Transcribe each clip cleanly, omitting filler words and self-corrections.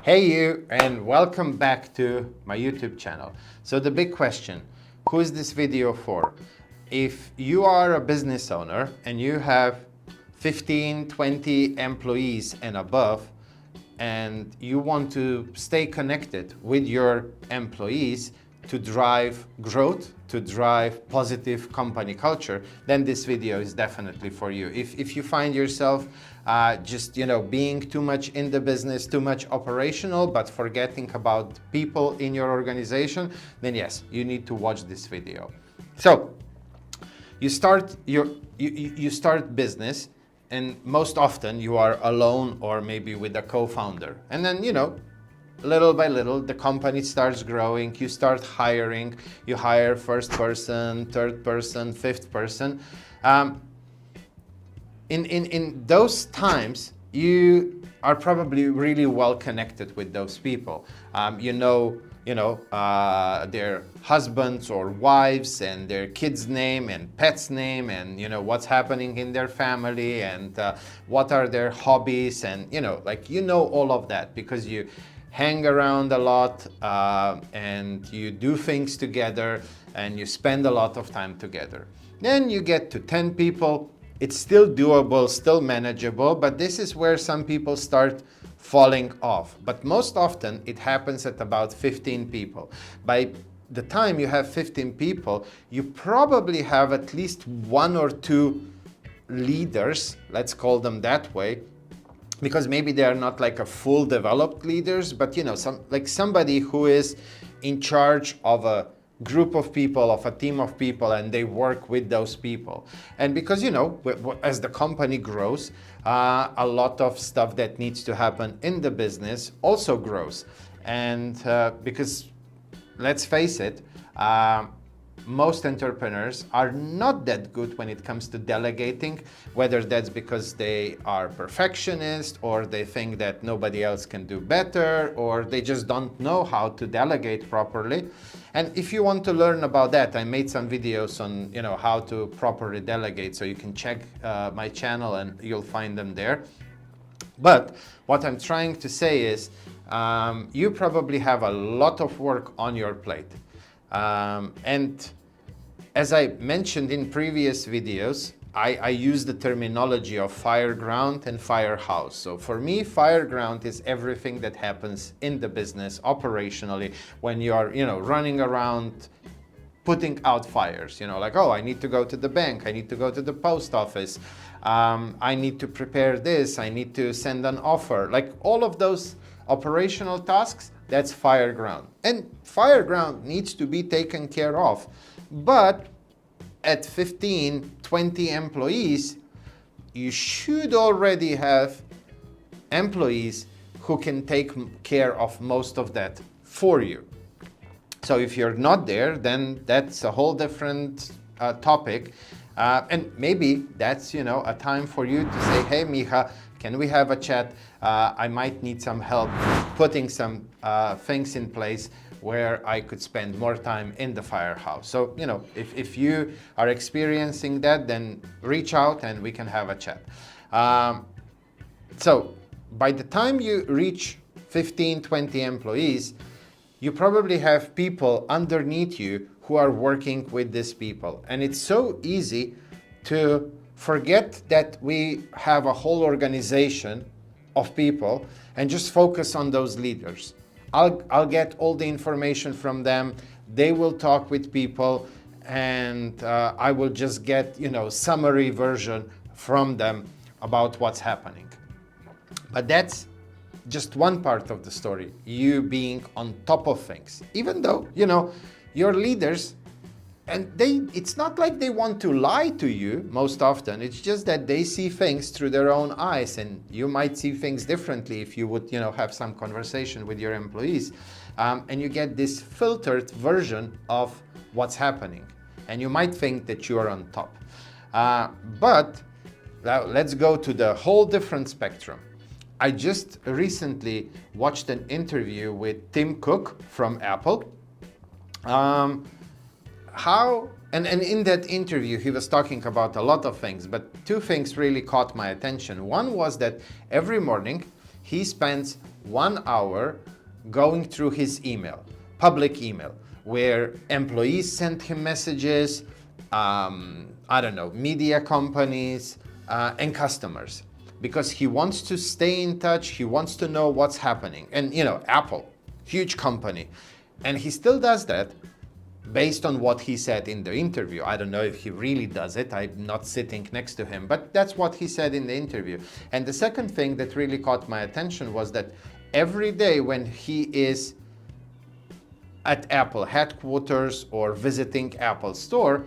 Hey you, and welcome back to my YouTube channel. So the big question, who is this video for? If you are a business owner and you have 15, 20 employees and above, and you want to stay connected with your employees to drive growth, to drive positive company culture, then this video is definitely for you. If you find yourself just being too much in the business, too much operational, but forgetting about people in your organization, then yes, you need to watch this video. So you start you start business, and most often you are alone or maybe with a co-founder, and then little by little the company starts growing. You start hiring, you hire first person, third person, fifth person. In those times you are probably really well connected with those people. Their husbands or wives and their kids' name and pets' name, and what's happening in their family, and what are their hobbies, and all of that because you hang around a lot and you do things together and you spend a lot of time together. Then you get to 10 people. It's still doable, still manageable, but this is where some people start falling off. But most often it happens at about 15 people. By the time you have 15 people, you probably have at least one or two leaders, let's call them that way, because maybe they are not like a full developed leaders, but somebody who is in charge of a group of people, of a team of people, and they work with those people. And because as the company grows, a lot of stuff that needs to happen in the business also grows. And because let's face it, most entrepreneurs are not that good when it comes to delegating, whether that's because they are perfectionists, or they think that nobody else can do better, or they just don't know how to delegate properly. And if you want to learn about that, I made some videos on how to properly delegate, so you can check my channel and you'll find them there. But what I'm trying to say is you probably have a lot of work on your plate. And as I mentioned in previous videos, I use the terminology of fireground and firehouse. So for me, fireground is everything that happens in the business operationally when you are, running around putting out fires, oh, I need to go to the bank, I need to go to the post office, I need to prepare this, I need to send an offer, like all of those operational tasks. That's fireground, and fireground needs to be taken care of. But at 15, 20 employees, you should already have employees who can take care of most of that for you. So if you're not there, then that's a whole different topic. And maybe that's, a time for you to say, hey, Miha, can we have a chat? I might need some help putting some things in place where I could spend more time in the firehouse. So, if you are experiencing that, then reach out and we can have a chat. So by the time you reach 15, 20 employees, you probably have people underneath you who are working with these people. And it's so easy to forget that we have a whole organization of people and just focus on those leaders. I'll get all the information from them. They will talk with people, and I will just get summary version from them about what's happening. But that's just one part of the story, you being on top of things. Even though your leaders, and it's not like they want to lie to you most often. It's just that they see things through their own eyes, and you might see things differently if you would have some conversation with your employees, and you get this filtered version of what's happening, and you might think that you are on top. But now let's go to the whole different spectrum. I just recently watched an interview with Tim Cook from Apple. And in that interview, he was talking about a lot of things, but two things really caught my attention. One was that every morning he spends 1 hour going through his email, public email, where employees send him messages, I don't know, media companies, and customers, because he wants to stay in touch, he wants to know what's happening. And Apple, huge company, and he still does that based on what he said in the interview. I don't know if he really does it, I'm not sitting next to him, but that's what he said in the interview. And the second thing that really caught my attention was that every day when he is at Apple headquarters or visiting Apple store,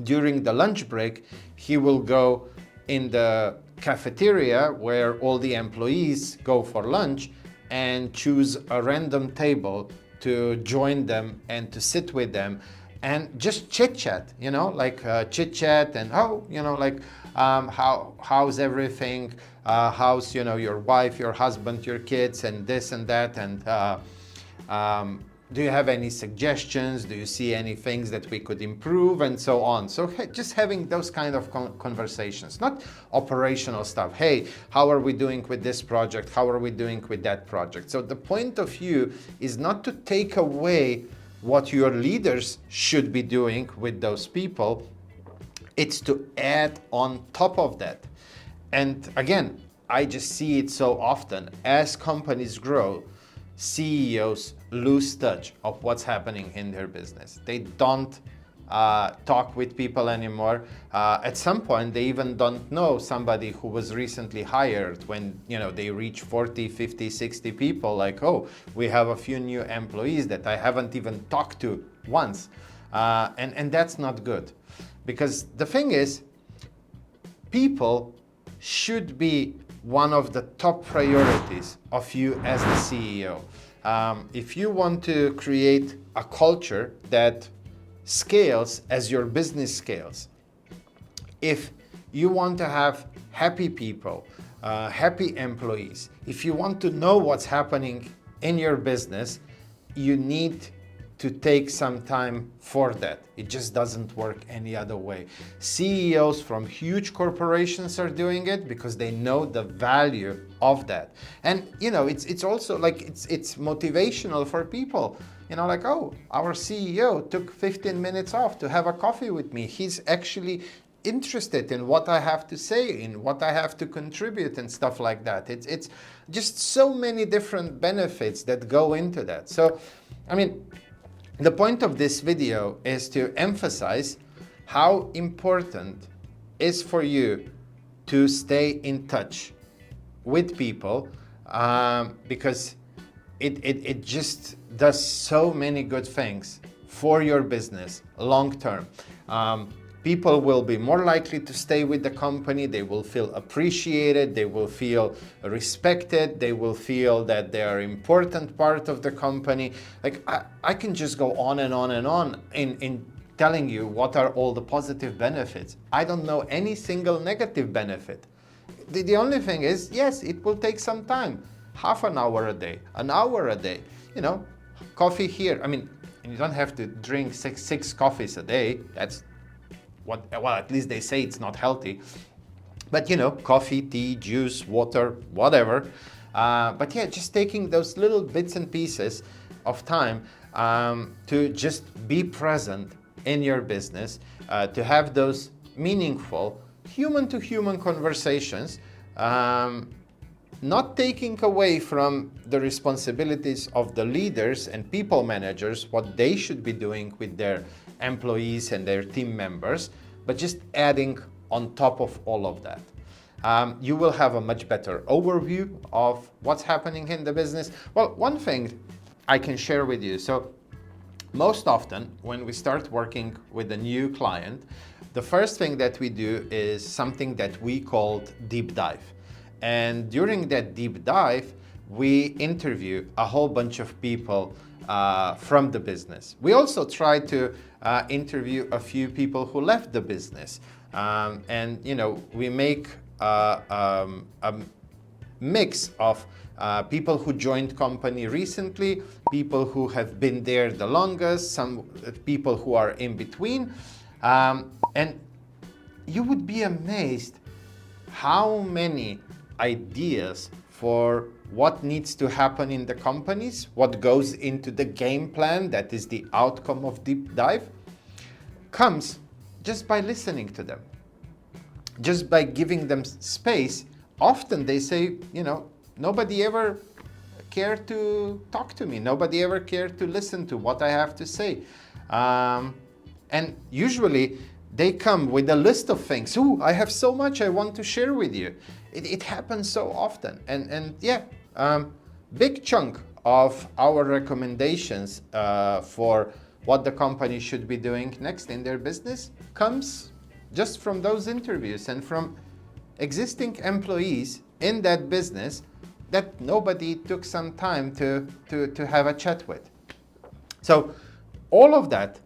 during the lunch break, he will go in the cafeteria where all the employees go for lunch and choose a random table to join them and to sit with them and just chit chat, chit chat and how's everything, how's your wife, your husband, your kids, and this and that, and do you have any suggestions? Do you see any things that we could improve, and so on? So just having those kind of conversations, not operational stuff. Hey, how are we doing with this project? How are we doing with that project? So the point of view is not to take away what your leaders should be doing with those people. It's to add on top of that. And again, I just see it so often. As companies grow, CEOs lose touch of what's happening in their business. They don't talk with people anymore. At some point, they even don't know somebody who was recently hired when they reach 40, 50, 60 people, like, oh, we have a few new employees that I haven't even talked to once. And that's not good. Because the thing is, people should be one of the top priorities of you as the CEO. If you want to create a culture that scales as your business scales, if you want to have happy people, happy employees, if you want to know what's happening in your business, you need to take some time for that. It just doesn't work any other way. CEOs from huge corporations are doing it because they know the value of that. And it's also like it's motivational for people. Oh, our CEO took 15 minutes off to have a coffee with me. He's actually interested in what I have to say, in what I have to contribute, and stuff like that. It's just so many different benefits that go into that. So, the point of this video is to emphasize how important it is for you to stay in touch with people, because it just does so many good things for your business long term. People will be more likely to stay with the company, they will feel appreciated, they will feel respected, they will feel that they are an important part of the company. Like I can just go on and on and on in telling you what are all the positive benefits. I don't know any single negative benefit. The only thing is, yes, it will take some time. Half an hour a day, an hour a day, coffee here. You don't have to drink six coffees a day. That's well, at least they say it's not healthy. But coffee, tea, juice, water, whatever. But yeah, just taking those little bits and pieces of time to just be present in your business, to have those meaningful human-to-human conversations, not taking away from the responsibilities of the leaders and people managers, what they should be doing with their employees and their team members, but just adding on top of all of that. You will have a much better overview of what's happening in the business. Well, one thing I can share with you. So most often when we start working with a new client, the first thing that we do is something that we called deep dive. And during that deep dive, we interview a whole bunch of people from the business. We also try to interview a few people who left the business. And we make a mix of people who joined company recently, people who have been there the longest, some people who are in between. And you would be amazed how many ideas for what needs to happen in the companies, what goes into the game plan, that is the outcome of deep dive, comes just by listening to them, just by giving them space. Often they say, nobody ever cared to talk to me, nobody ever cared to listen to what I have to say. And usually they come with a list of things. I have so much I want to share with you. It happens so often. Big chunk of our recommendations for what the company should be doing next in their business comes just from those interviews and from existing employees in that business that nobody took some time to have a chat with. So all of that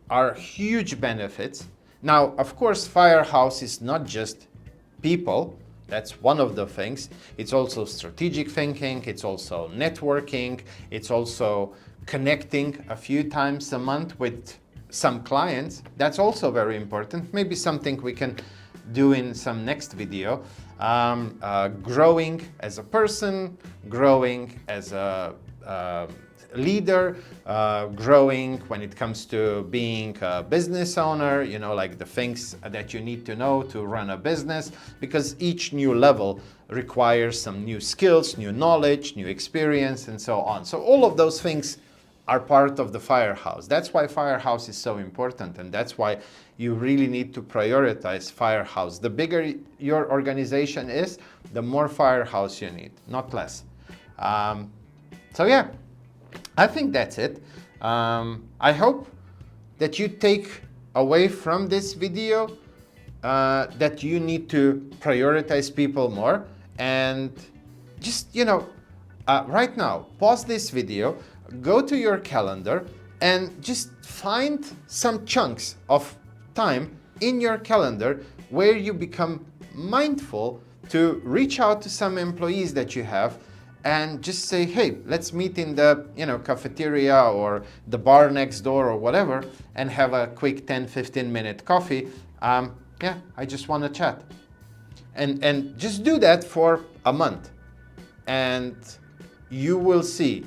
are huge benefits. Now, of course, Firehouse is not just people. That's one of the things. It's also strategic thinking. It's also networking. It's also connecting a few times a month with some clients. That's also very important. Maybe something we can do in some next video. Growing as a person, growing as a leader, growing when it comes to being a business owner, like the things that you need to know to run a business, because each new level requires some new skills, new knowledge, new experience, and so on. So all of those things are part of the Firehouse. That's why Firehouse is so important, and that's why you really need to prioritize Firehouse. The bigger your organization is, the more Firehouse you need, not less. I think that's it. I hope that you take away from this video that you need to prioritize people more, and just, right now, pause this video, go to your calendar and just find some chunks of time in your calendar where you become mindful to reach out to some employees that you have and just say, hey, let's meet in the cafeteria or the bar next door or whatever and have a quick 10-15 minute coffee. I just want to chat. And just do that for a month, and you will see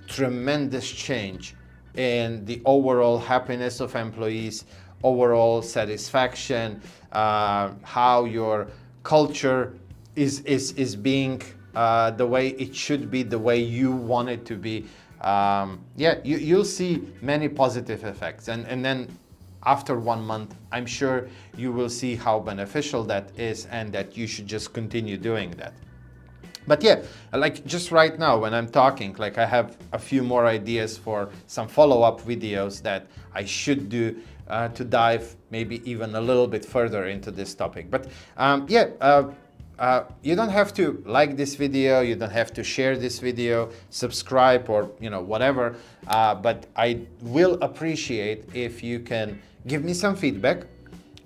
tremendous change in the overall happiness of employees, overall satisfaction, how your culture is being the way it should be, the way you want it to be. You'll see many positive effects, and then after 1 month, I'm sure you will see how beneficial that is and that you should just continue doing that. But like just right now when I'm talking, like I have a few more ideas for some follow-up videos that I should do to dive maybe even a little bit further into this topic. But you don't have to like this video, you don't have to share this video, subscribe, or whatever. But I will appreciate if you can give me some feedback.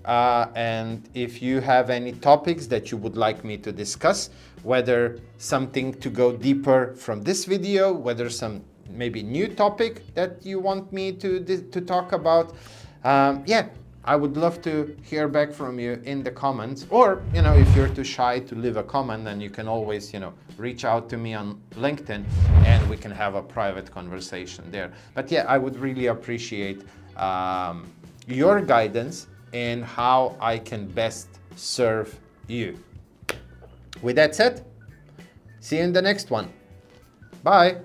And if you have any topics that you would like me to discuss, whether something to go deeper from this video, whether some maybe new topic that you want me to talk about, I would love to hear back from you in the comments. Or if you're too shy to leave a comment, then you can always reach out to me on LinkedIn and we can have a private conversation there. But I would really appreciate your guidance in how I can best serve you. With that said, see you in the next one. Bye.